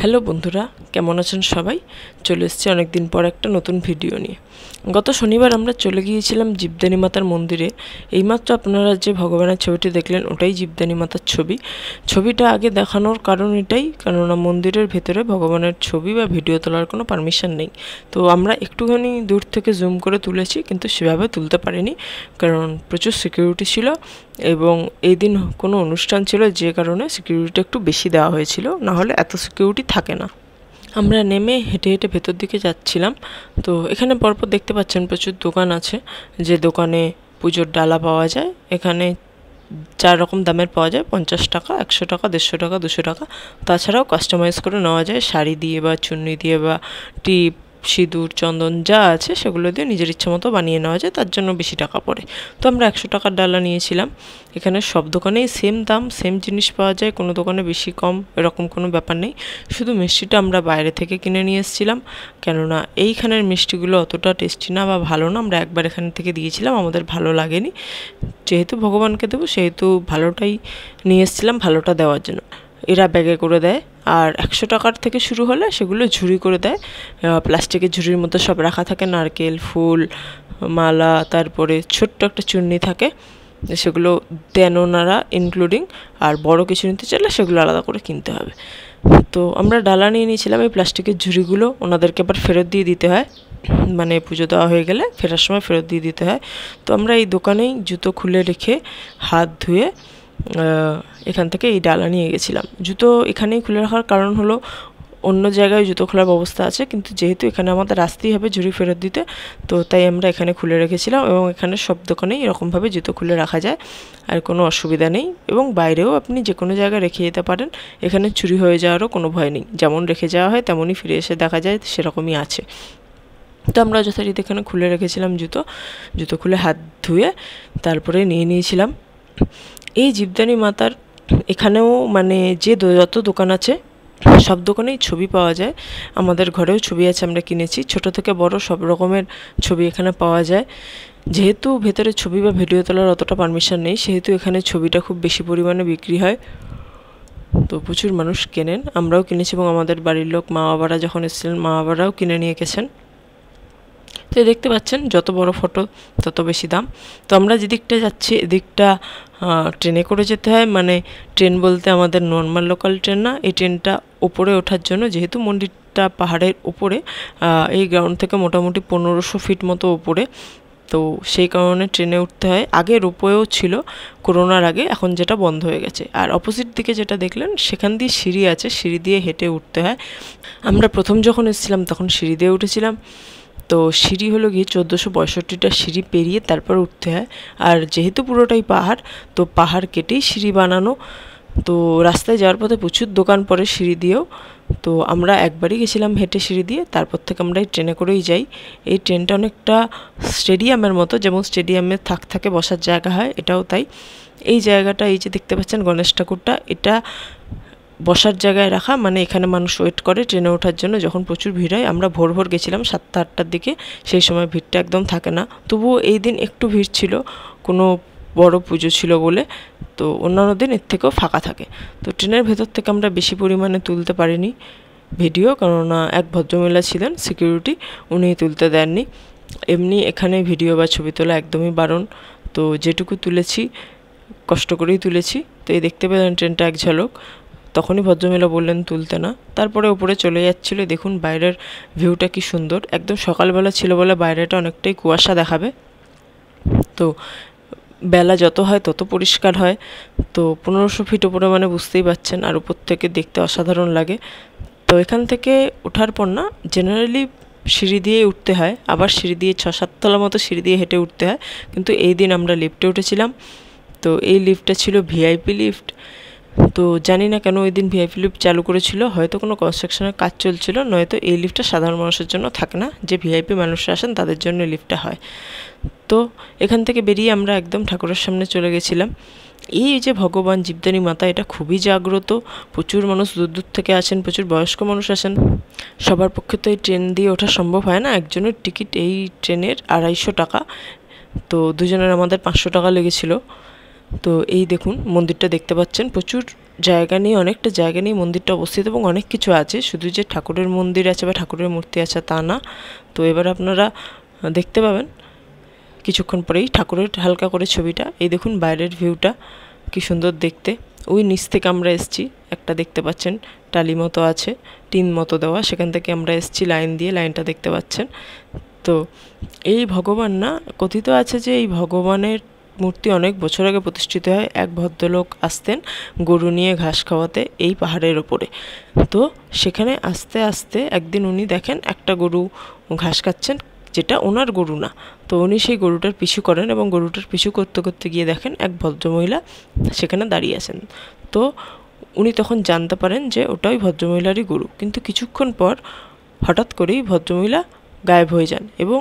Hello বন্ধুরা, কেমন আছেন সবাই? চলে এসেছি অনেকদিন পর একটা নতুন ভিডিও নিয়ে। গত শনিবার আমরা চলে গিয়েছিলাম জীবদানী মাতার মন্দিরে। এইমাত্র আপনারা যে ভগবানের ছবিটি দেখলেন ওটাই জীবদানী মাতার ছবি। ছবিটা আগে দেখানোর কারণ এটাই, কেননা মন্দিরের ভেতরে ভগবানের ছবি বা ভিডিও তোলার কোনো পারমিশন নেই। তো আমরা একটুখানি দূর থেকে জুম করে তুলেছি, কিন্তু সেভাবে তুলতে পারিনি কারণ প্রচুর সিকিউরিটি ছিল এবং এই দিন কোনো অনুষ্ঠান ছিল, যে কারণে সিকিউরিটি একটু বেশি দেওয়া হয়েছিল, না হলে এত সিকিউরিটি থাকে না। আমরা নেমে হেঁটে হেঁটে ভেতর দিকে যাচ্ছিলাম। তো এখানে পরপর দেখতে পাচ্ছেন প্রচুর দোকান আছে, যে দোকানে পুজোর ডালা পাওয়া যায়। এখানে 4 রকম দামের পাওয়া যায়, 50 টাকা, 100 টাকা, 150 টাকা, 200 টাকা। তাছাড়াও কাস্টমাইজ করে নেওয়া যায় শাড়ি দিয়ে বা চুন্নি দিয়ে বা টিপ, সিঁদুর, চন্দন যা আছে সেগুলো দিয়ে নিজের ইচ্ছা মতো বানিয়ে নেওয়া যায়, তার জন্য বেশি টাকা পড়ে। তো আমরা 100 টাকার ডালা নিয়েছিলাম। এখানে সব দোকানেই সেম দাম, সেম জিনিস পাওয়া যায়, কোনো দোকানে বেশি কম এরকম কোনো ব্যাপার নেই। শুধু মিষ্টিটা আমরা বাইরে থেকে কিনে নিয়ে এসেছিলাম, কেননা এইখানের মিষ্টিগুলো অতটা টেস্টি না বা ভালো না। আমরা একবার এখান থেকে দিয়েছিলাম, আমাদের ভালো লাগেনি। যেহেতু ভগবানকে দেবো সেহেতু ভালোটাই নিয়ে এসেছিলাম, ভালোটা দেওয়ার জন্য। এরা ব্যাগে করে দেয়, আর 100 টাকার থেকে শুরু হলে সেগুলো ঝুড়ি করে দেয়। প্লাস্টিকের ঝুড়ির মধ্যে সব রাখা থাকে, নারকেল, ফুল, মালা, তারপরে ছোট্ট একটা চুন্নি থাকে, সেগুলো দেন ওনারা ইনক্লুডিং। আর বড় কিছু নিতে চাইলে সেগুলো আলাদা করে কিনতে হবে। তো আমরা ডালা নিয়ে নিয়েছিলাম। এই প্লাস্টিকের ঝুড়িগুলো ওনাদেরকে আবার ফেরত দিয়ে দিতে হয়, মানে পুজো দেওয়া হয়ে গেলে ফেরার সময় ফেরত দিয়ে দিতে হয়। তো আমরা এই দোকানেই জুতো খুলে রেখে হাত ধুয়ে এখান থেকে এই ডালা নিয়ে গেছিলাম। জুতো এখানেই খুলে রাখার কারণ হলো অন্য জায়গায় জুতো খোলার ব্যবস্থা আছে, কিন্তু যেহেতু এখানে আমাদের আসতেই হবে ঝুড়ি ফেরত দিতে, তো তাই আমরা এখানে খুলে রেখেছিলাম। এবং এখানে সব দোকানেই এরকমভাবে জুতো খুলে রাখা যায়, আর কোনো অসুবিধা নেই। এবং বাইরেও আপনি যে কোনো জায়গায় রেখে যেতে পারেন, এখানে চুরি হয়ে যাওয়ারও কোনো ভয় নেই। যেমন রেখে যাওয়া হয় তেমনই ফিরে এসে দেখা যায় সেরকমই আছে। তো আমরা যথারীতি এখানে খুলে রেখেছিলাম জুতো খুলে হাত ধুয়ে তারপরে নিয়ে নিয়েছিলাম। এই জীবদানী মাতার এখানেও মানে যত দোকান আছে সব দোকানেই ছবি পাওয়া যায়। আমাদের ঘরেও ছবি আছে, আমরা কিনেছি। ছোট থেকে বড় সব রকমের ছবি এখানে পাওয়া যায়। যেহেতু ভেতরে ছবি বা ভিডিও তোলার অতটা পারমিশন নেই, সেহেতু এখানে ছবিটা খুব বেশি পরিমাণে বিক্রি হয়। তো প্রচুর মানুষ কেনেন, আমরাও কিনেছি এবং আমাদের বাড়ির লোক, মা বাবারা যখন এসেছিলেন মা বাবারাও কিনে নিয়ে গেছেন। তো দেখতে পাচ্ছেন যত বড় ফটো তত বেশি দাম। তো আমরা যেদিকটা যাচ্ছি এদিকটা ট্রেনে করে যেতে হয়, মানে ট্রেন বলতে আমাদের নর্মাল লোকাল ট্রেন না। এই ট্রেনটা ওপরে ওঠার জন্য, যেহেতু মন্দিরটা পাহাড়ের ওপরে, এই গ্রাউন্ড থেকে মোটামুটি 1500 ফিট মতো ওপরে, তো সেই কারণে ট্রেনে উঠতে হয়। আগে রোপওয়েও ছিল করোনার আগে, এখন যেটা বন্ধ হয়ে গেছে। আর অপোজিট দিকে যেটা দেখলেন সেখান দিয়ে সিঁড়ি আছে, সিঁড়ি দিয়ে হেঁটে উঠতে হয়। আমরা প্রথম যখন এসেছিলাম তখন সিঁড়ি দিয়ে উঠেছিলাম। তো সিঁড়ি হলো গিয়ে 1462টা সিঁড়ি পেরিয়ে তারপর উঠতে হয়। আর যেহেতু পুরোটাই পাহাড়, তো পাহাড় কেটেই সিঁড়ি বানানো। তো রাস্তায় যাওয়ার পথে প্রচুর দোকান পড়ে সিঁড়ি দিয়েও। তো আমরা একবারই গেছিলাম হেঁটে সিঁড়ি দিয়ে, তারপর থেকে আমরা এই ট্রেনে করেই যাই। এই ট্রেনটা অনেকটা স্টেডিয়ামের মতো, যেমন স্টেডিয়ামে থাকে বসার জায়গা হয়, এটাও তাই। এই জায়গাটা, এই যে দেখতে পাচ্ছেন গণেশ ঠাকুরটা, এটা বসার জায়গায় রাখা, মানে এখানে মানুষ ওয়েট করে ট্রেনে ওঠার জন্য যখন প্রচুর ভিড় হয়। আমরা ভোর ভোর গেছিলাম 7টা-8টার দিকে, সেই সময় ভিড়টা একদম থাকে না। তবুও এই দিন একটু ভিড় ছিল, কোনো বড় পুজো ছিল বলে। তো অন্যান্য দিন এর থেকেও ফাঁকা থাকে। তো ট্রেনের ভেতর থেকে আমরা বেশি পরিমাণে তুলতে পারিনি ভিডিও, কেননা এক ভদ্রমহিলা ছিলেন সিকিউরিটি, উনি তুলতে দেননি। এমনি এখানে ভিডিও বা ছবি তোলা একদমই বারণ। তো যেটুকু তুলেছি কষ্ট করেই তুলেছি। তো এই দেখতে পেলেন ট্রেনটা এক ঝলক, তখনই ভদ্রমহিলা বললেন তুলতে না। তারপরে উপরে চলে যাচ্ছিলো। দেখুন বাইরের ভিউটা কি সুন্দর, একদম সকালবেলা ছিল বলে বাইরেটা অনেকটাই কুয়াশা দেখাবে। তো বেলা যত হয় তত পরিষ্কার হয়। তো 1500 ফিট উপরে মানে বুঝতেই পারছেন, আর উপর থেকে দেখতে অসাধারণ লাগে। তো এখান থেকে ওঠার পর না, জেনারেলি সিঁড়ি দিয়ে উঠতে হয়, আবার সিঁড়ি দিয়ে 6-7 তলা মতো সিঁড়ি দিয়ে হেঁটে উঠতে হয়। কিন্তু এই দিন আমরা লিফটে উঠেছিলাম। তো এই লিফটটা ছিল ভিআইপি লিফট। তো জানি না কেন ওই দিন ভিআইপি লিফট চালু করেছিল, হয়তো কোনো কনস্ট্রাকশনের কাজ চলছিল, নয়তো এই লিফটটা সাধারণ মানুষের জন্য থাকে না। যে ভিআইপি মানুষরা আসেন তাদের জন্য লিফটটা হয়। তো এখান থেকে বেরিয়ে আমরা একদম ঠাকুরের সামনে চলে গেছিলাম। এই যে ভগবান জীবদানী মাতা, এটা খুবই জাগ্রত। প্রচুর মানুষ দূর দূর থেকে আসেন, প্রচুর বয়স্ক মানুষ আসেন। সবার পক্ষে তো এই ট্রেন দিয়ে ওঠা সম্ভব হয় না। একজনের টিকিট এই ট্রেনের 250 টাকা। তো দুজনের আমাদের 500 টাকা লেগেছিল। তো এই দেখুন মন্দিরটা দেখতে পাচ্ছেন, প্রচুর জায়গা নিয়ে, অনেকটা জায়গা নিয়ে মন্দিরটা অবস্থিত এবং অনেক কিছু আছে, শুধু যে ঠাকুরের মন্দির আছে বা ঠাকুরের মূর্তি আছে তা না। তো এবার আপনারা দেখতে পাবেন কিছুক্ষণ পরেই ঠাকুরের হালকা করে ছবিটা। এই দেখুন বাইরের ভিউটা কি সুন্দর দেখতে। ওই নিচ থেকে আমরা এসছি, একটা দেখতে পাচ্ছেন টালি মতো আছে, টিন মতো দেওয়া, সেখান থেকে আমরা এসছি লাইন দিয়ে, লাইনটা দেখতে পাচ্ছেন। তো এই ভগবান না, কথিত আছে যে এই ভগবানের মূর্তি অনেক বছর আগে প্রতিষ্ঠিত হয়। এক ভদ্রলোক আসতেন গরু নিয়ে ঘাস খাওয়াতে এই পাহাড়ের ওপরে। তো সেখানে আস্তে আস্তে একদিন উনি দেখেন একটা গরু ঘাস খাচ্ছেন, যেটা ওনার গরু না। তো উনি সেই গরুটার পিছু করেন এবং গরুটার পিছু করতে করতে গিয়ে দেখেন এক ভদ্রমহিলা সেখানে দাঁড়িয়ে আছেন। তো উনি তখন জানতে পারেন যে ওটা ওই ভদ্রমহিলারই গরু। কিন্তু কিছুক্ষণ পর হঠাৎ করেই ভদ্রমহিলা গায়েব হয়ে যান এবং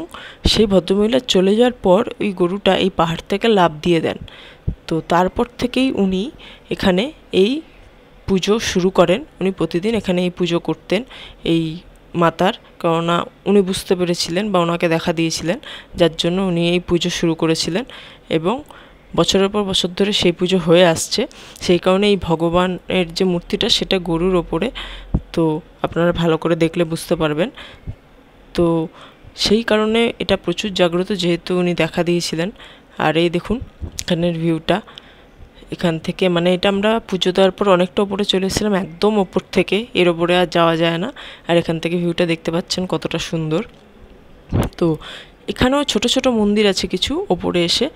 সেই ভদ্রমহিলা চলে যাওয়ার পর ওই গরুটা এই পাহাড় থেকে লাফ দিয়ে দেন। তো তারপর থেকেই উনি এখানে এই পুজো শুরু করেন। উনি প্রতিদিন এখানে এই পুজো করতেন এই মাতার, কেননা উনি বুঝতে পেরেছিলেন বা ওনাকে দেখা দিয়েছিলেন, যার জন্য উনি এই পুজো শুরু করেছিলেন এবং বছরের পর বছর ধরে সেই পুজো হয়ে আসছে। সেই কারণে এই ভগবানের যে মূর্তিটা সেটা গরুর ওপরে, তো আপনারা ভালো করে দেখলে বুঝতে পারবেন। তো সেই কারণে এটা প্রচুর জাগ্রত, যেহেতু উনি দেখা দিয়েছিলেন। আর এই দেখুন এখানের ভিউটা, এখান থেকে মানে এটা আমরা পুজো দেওয়ার পর অনেকটা ওপরে চলে এসেছিলাম, একদম ওপর থেকে, এর ওপরে আর যাওয়া যায় না। আর এখান থেকে ভিউটা দেখতে পাচ্ছেন কতটা সুন্দর। তো এখানেও ছোট ছোট মন্দির আছে কিছু ওপরে এসে,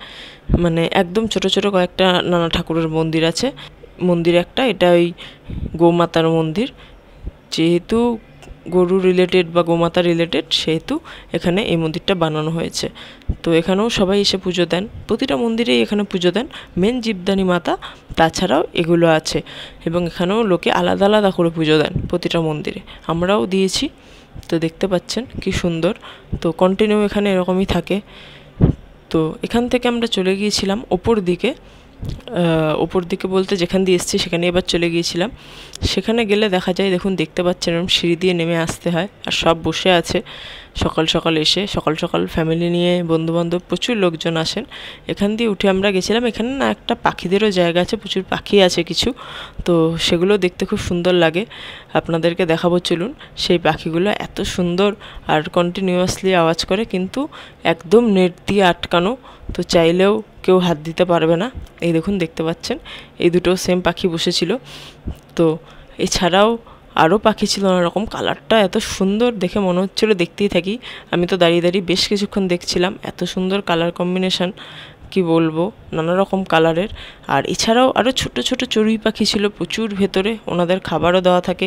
মানে একদম ছোট ছোট কয়েকটা নানা ঠাকুরের মন্দির আছে। মন্দির একটা, এটা ওই গোমাতার মন্দির, যেহেতু গরু রিলেটেড বা গোমাতা রিলেটেড, সেহেতু এখানে এই মন্দিরটা বানানো হয়েছে। তো এখানেও সবাই এসে পুজো দেন, প্রতিটা মন্দিরেই এখানে পুজো দেন। মেন জীবদানী মাতা, তাছাড়াও এগুলো আছে এবং এখানেও লোকে আলাদা আলাদা করে পুজো দেন প্রতিটা মন্দিরে, আমরাও দিয়েছি। তো দেখতে পাচ্ছেন কি সুন্দর। তো কন্টিনিউ এখানে এরকমই থাকে। তো এখান থেকে আমরা চলে গিয়েছিলাম ওপর দিকে, ওপর দিকে বলতে যেখান দিয়ে এসেছি সেখানে এবার চলে গিয়েছিলাম। সেখানে গেলে দেখা যায়, দেখুন দেখতে পাচ্ছেন এরকম সিঁড়ি দিয়ে নেমে আসতে হয়, আর সব বসে আছে সকাল সকাল এসে, সকাল সকাল ফ্যামিলি নিয়ে বন্ধুবান্ধব প্রচুর লোকজন আসেন। এখান দিয়ে উঠে আমরা গেছিলাম, এখানে না একটা পাখিদেরও জায়গা আছে, প্রচুর পাখি আছে কিছু, তো সেগুলো দেখতে খুব সুন্দর লাগে। আপনাদেরকে দেখাবো চলুন। সেই পাখিগুলো এত সুন্দর আর কন্টিনিউয়াসলি আওয়াজ করে, কিন্তু একদম নেট দিয়ে আটকানো, তো চাইলেও কেউ হাত দিতে পারবে না। এই দেখুন দেখতে পাচ্ছেন এই দুটো সেম পাখি বসেছিল। তো এছাড়াও আরও পাখি ছিল নানা রকম, কালারটা এত সুন্দর দেখে মনে হচ্ছিল দেখতেই থাকি। আমি তো দাঁড়িয়ে দাঁড়িয়ে বেশ কিছুক্ষণ দেখছিলাম, এত সুন্দর কালার কম্বিনেশান, কি বলবো, নানা রকম কালারের। আর এছাড়াও আরও ছোট ছোট চড়ুই পাখি ছিল প্রচুর ভেতরে, ওনাদের খাবারও দেওয়া থাকে,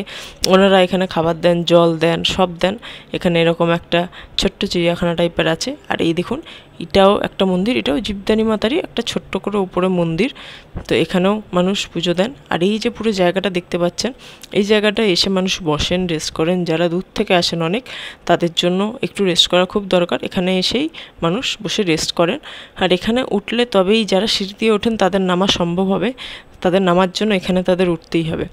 ওনারা এখানে খাবার দেন, জল দেন, সব দেন। এখানে এরকম একটা ছোট্ট চিড়িয়াখানা টাইপের আছে। আর এই দেখুন এটাও একটা মন্দির, এটাও জীবদানী মাতারই একটা ছোট্ট করে উপরে মন্দির। তো এখানেও মানুষ পুজো দেন। আর এই যে পুরো জায়গাটা দেখতে পাচ্ছেন, এই জায়গাটায় এসে মানুষ বসেন, রেস্ট করেন। যারা দূর থেকে আসেন অনেক, তাদের জন্য একটু রেস্ট করা খুব দরকার। এখানে এসেই মানুষ বসে রেস্ট করেন। আর এখানে উঠলে তবেই, যারা সিঁড়ি দিয়ে ওঠেন তাদের নামা সম্ভব হবে, তাদের নামার জন্য এখানে তাদের উঠতেই হবে।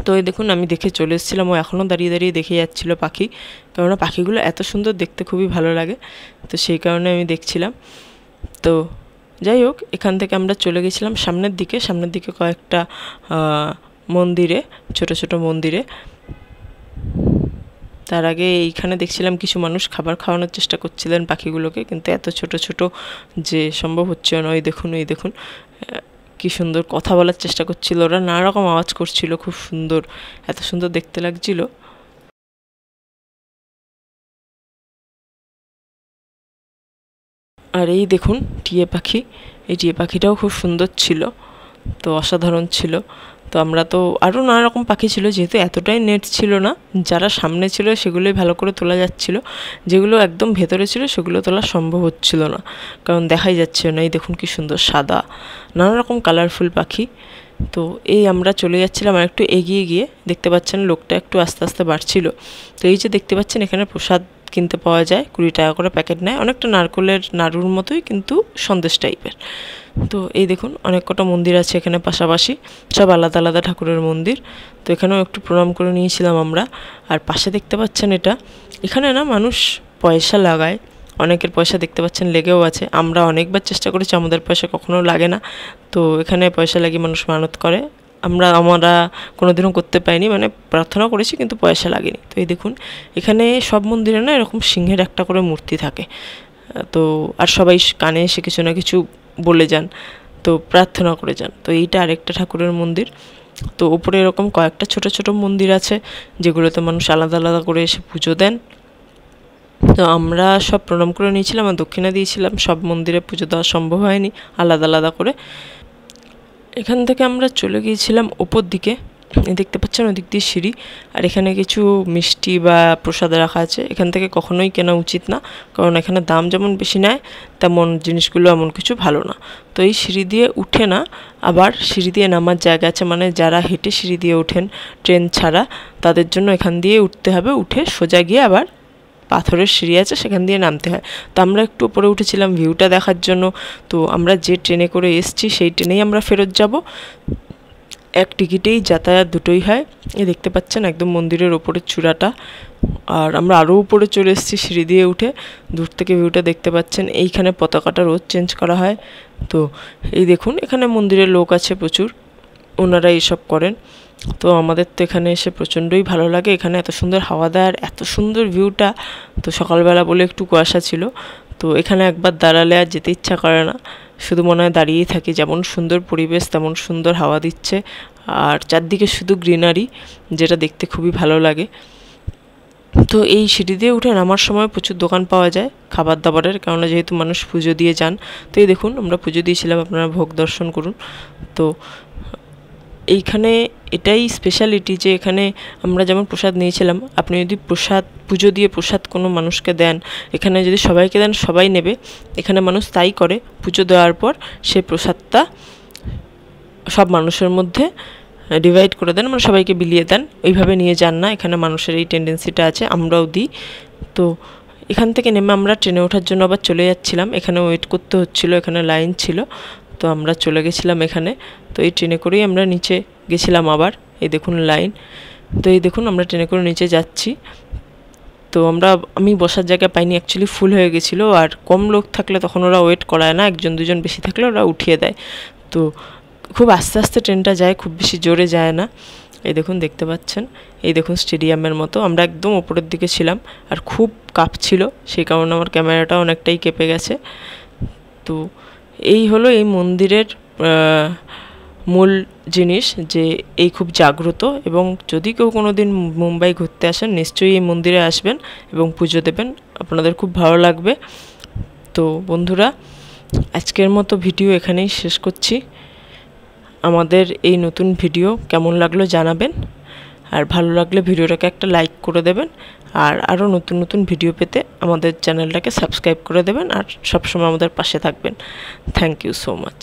তো এই দেখুন আমি দেখে চলে এসেছিলাম, ও এখনও দাঁড়িয়ে দাঁড়িয়ে দেখে যাচ্ছিলো পাখি, কেননা পাখিগুলো এত সুন্দর দেখতে, খুবই ভালো লাগে। তো সেই কারণে আমি দেখছিলাম। তো যাই হোক, এখান থেকে আমরা চলে গেছিলাম সামনের দিকে, সামনের দিকে কয়েকটা মন্দিরে, ছোট ছোট মন্দিরে। তার আগে এইখানে দেখছিলাম কিছু মানুষ খাবার খাওয়ানোর চেষ্টা করছিলেন পাখিগুলোকে, কিন্তু এত ছোট ছোট যে সম্ভব হচ্ছে না। ওই দেখুন, ওই দেখুন কি সুন্দর কথা বলার চেষ্টা করছিল ওরা, নানা রকম আওয়াজ করছিল, খুব সুন্দর, এত সুন্দর দেখতে লাগছিল। আর এই দেখুন টিয়া পাখি, এই টিয়া পাখিটাও খুব সুন্দর ছিল, তো অসাধারণ ছিল। তো আমরা তো আরও নানা রকম পাখি ছিল, যেহেতু এতটাই নেট ছিল না, যারা সামনে ছিল সেগুলোই ভালো করে তোলা যাচ্ছিল, যেগুলো একদম ভেতরে ছিল সেগুলো তোলা সম্ভব হচ্ছিল না, কারণ দেখাই যাচ্ছে না। এই দেখুন কি সুন্দর সাদা, নানা রকম কালারফুল পাখি। তো এই আমরা চলে যাচ্ছিলাম, আর একটু এগিয়ে গিয়ে দেখতে পাচ্ছেন লোকটা একটু আস্তে আস্তে বাড়ছিল। তো এই যে দেখতে পাচ্ছেন এখানে প্রসাদ কিনতে পাওয়া যায়, 20 টাকা করে প্যাকেট নেয়, অনেকটা নারকেলের নাড়ুর মতোই, কিন্তু সন্দেশ টাইপের। তো এই দেখুন অনেক কটা মন্দির আছে এখানে পাশাপাশি, সব আলাদা আলাদা ঠাকুরের মন্দির। তো এখানেও একটু প্রণাম করে নিয়েছিলাম আমরা। আর পাশে দেখতে পাচ্ছেন এটা, এখানে না মানুষ পয়সা লাগায়, অনেকের পয়সা দেখতে পাচ্ছেন লেগেও আছে। আমরা অনেকবার চেষ্টা করেছি, আমাদের পয়সা কখনো লাগে না। তো এখানে পয়সা লাগিয়ে মানুষ মানত করে, আমরা কোনোদিনও করতে পাইনি, মানে প্রার্থনা করেছি কিন্তু পয়সা লাগেনি। তো এই দেখুন, এখানে সব মন্দিরে না এরকম সিংহের একটা করে মূর্তি থাকে। তো আর সবাই কানে এসে কিছু না কিছু বলে যান, তো প্রার্থনা করে যান। তো এইটা আরেকটা ঠাকুরের মন্দির। তো ওপরে এরকম কয়েকটা ছোট ছোট মন্দির আছে, যেগুলোতে মানুষ আলাদা আলাদা করে এসে পুজো দেন। তো আমরা সব প্রণাম করে নিয়েছিলাম আর দক্ষিণা দিয়েছিলাম। সব মন্দিরে পুজো দেওয়া সম্ভব হয়নি আলাদা আলাদা করে। এখান থেকে আমরা চলে গিয়েছিলাম ওপর দিকে, দেখতে পাচ্ছেন ওদিক দিয়ে সিঁড়ি। আর এখানে কিছু মিষ্টি বা প্রসাদ রাখা আছে, এখান থেকে কখনোই কেনা উচিত না, কারণ এখানে দাম যেমন বেশি নেয় তেমন জিনিসগুলো এমন কিছু ভালো না। তো এই সিঁড়ি দিয়ে উঠে না, আবার সিঁড়ি দিয়ে নামার জায়গা আছে, মানে যারা হেঁটে সিঁড়ি দিয়ে ওঠেন ট্রেন ছাড়া, তাদের জন্য এখান দিয়ে উঠতে হবে, উঠে সোজা গিয়ে আবার পাথরের সিঁড়ি আছে সেখান দিয়ে নামতে হয়। তো আমরা একটু উপরে উঠেছিলাম ভিউটা দেখার জন্য। তো আমরা যে ট্রেনে করে এসছি সেই ট্রেনেই আমরা ফেরত যাব, এক টিকিটেই যাতায়াত দুটোই হয়। এই দেখতে পাচ্ছেন একদম মন্দিরের ওপরের চূড়াটা। আর আমরা আরও উপরে চলে এসেছি সিঁড়ি দিয়ে উঠে, দূর থেকে ভিউটা দেখতে পাচ্ছেন। এইখানে পতাকাটা রোজ চেঞ্জ করা হয়। তো এই দেখুন, এখানে মন্দিরের লোক আছে প্রচুর, ওনারা এইসব করেন। তো আমাদের তো এখানে এসে প্রচণ্ডই ভালো লাগে, এখানে এত সুন্দর হাওয়া দেয় আর এত সুন্দর ভিউটা। তো সকালবেলা বলে একটু কুয়াশা ছিল, তো এখানে একবার দাঁড়ালে আর যেতে ইচ্ছা করে না, শুধু মনে হয় দাঁড়িয়েই থাকি। যেমন সুন্দর পরিবেশ, তেমন সুন্দর হাওয়া দিচ্ছে, আর চারদিকে শুধু গ্রিনারি, যেটা দেখতে খুবই ভালো লাগে। তো এই সিঁড়ি দিয়ে উঠে নামার সময় প্রচুর দোকান পাওয়া যায় খাবার দাবারের, কেননা যেহেতু মানুষ পুজো দিয়ে যান। তো এই দেখুন, আমরা পুজো দিয়েছিলাম, আপনারা ভোগ দর্শন করুন। তো এইখানে এটাই স্পেশালিটি যে এখানে আমরা যেমন প্রসাদ নিয়েছিলাম, আপনি যদি পুজো দিয়ে প্রসাদ কোনো মানুষকে দেন, এখানে যদি সবাইকে দেন সবাই নেবে। এখানে মানুষ তাই করে, পুজো দেওয়ার পর সেই প্রসাদটা সব মানুষের মধ্যে ডিভাইড করে দেন, মানে সবাইকে বিলিয়ে দেন, ওইভাবে নিয়ে যান না। এখানে মানুষের এই টেন্ডেন্সিটা আছে, আমরাও দিই। তো এখান থেকে নেমে আমরা ট্রেনে ওঠার জন্য আবার চলে যাচ্ছিলাম, এখানে ওয়েট করতে হচ্ছিলো, এখানে লাইন ছিল। তো আমরা চলে গেছিলাম এখানে। তো এই ট্রেনে করেই আমরা নিচে গেছিলাম আবার, এই দেখুন লাইন। তো এই দেখুন, আমরা ট্রেনে করে নিচে যাচ্ছি। তো আমি বসার জায়গা পাইনি, অ্যাকচুয়ালি ফুল হয়ে গেছিলো। আর কম লোক থাকলে তখন ওরা ওয়েট করায় না, একজন দুজন বেশি থাকলে ওরা উঠিয়ে দেয়। তো খুব আস্তে আস্তে ট্রেনটা যায়, খুব বেশি জোরে যায় না। এই দেখুন, দেখতে পাচ্ছেন, এই দেখুন স্টেডিয়ামের মতো। আমরা একদম ওপরের দিকে ছিলাম আর খুব কাঁপছিল, সেই কারণে আমার ক্যামেরাটা অনেকটাই কেঁপে গেছে। তো এই হলো এই মন্দিরের মূল জিনিস, যে এই খুব জাগ্রত। এবং যদি কেউ কোনো দিন মুম্বাই ঘুরতে আসেন, নিশ্চয়ই এই মন্দিরে আসবেন এবং পুজো দেবেন, আপনাদের খুব ভালো লাগবে। তো বন্ধুরা, আজকের মতো ভিডিও এখানেই শেষ করছি। আমাদের এই নতুন ভিডিও কেমন লাগলো জানাবেন, আর ভালো লাগলে ভিডিওটাকে একটা লাইক করে দেবেন। আর আরও নতুন নতুন ভিডিও পেতে আমাদের চ্যানেলটাকে সাবস্ক্রাইব করে দেবেন, আর সবসময় আমাদের পাশে থাকবেন। Thank you so much.